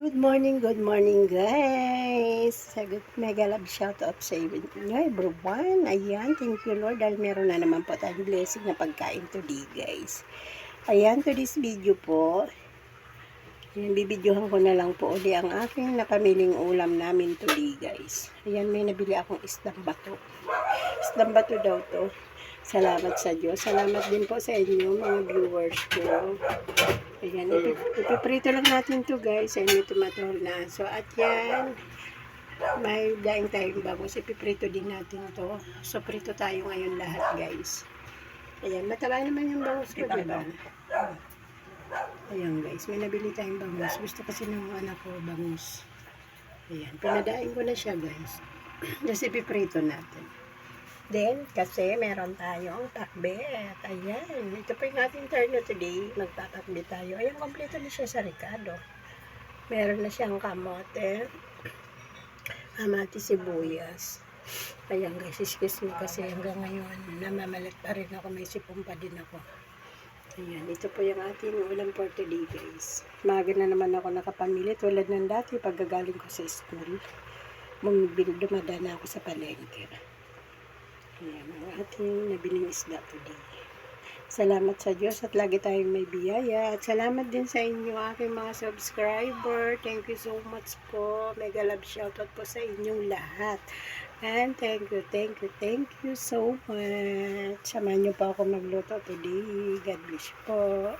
Good morning guys. Sagot mega love shout out sa inyo everyone. Ayan, thank you Lord dahil meron na naman po tayong blessing na pagkain today guys. Ayan, to this video po, ayan, bibidyohan ko na lang po uli ang aking napamiling ulam namin today guys. Ayan, may nabili akong isdang bato. Isdang bato daw to. Salamat sa Diyos. Salamat din po sa inyo mga viewers ko. Ayan, ipiprito lang natin to guys. Ayan, may tumatol na. So, at yan, may daing tayong bangus. Ipiprito din natin to. So, prito tayo ngayon lahat guys. Ayan, mataba naman yung bangus ko, diba? Ayan guys, may nabili tayong bangus. Gusto kasi ng anak ko bangus. Ayan, pinadaing ko na siya guys. Kasi ipiprito natin. Then, kasi meron tayong pakbet. Ayan. Ito po yung ating turn na today. Magpapakbet tayo. Ayan, kompleto na siya sa Ricardo. Meron na siyang kamote. Amati sibuyas. Ayan guys, excuse me kasi hanggang ngayon namamalat pa rin ako. May sipong pa din ako. Ayan, ito po yung ating ulam for today guys. Maga na naman ako nakapamili. Tulad ng dati paggagaling ko sa school. Dumadaan ako sa palengke. Ayan, ang ating nabiling isda today. Salamat sa Diyos at lagi tayong may biyaya. At salamat din sa inyo, aking mga subscriber. Thank you so much po. Mega love shoutout po sa inyong lahat. And thank you so much. Samahan niyo po ako magluto today. God bless po.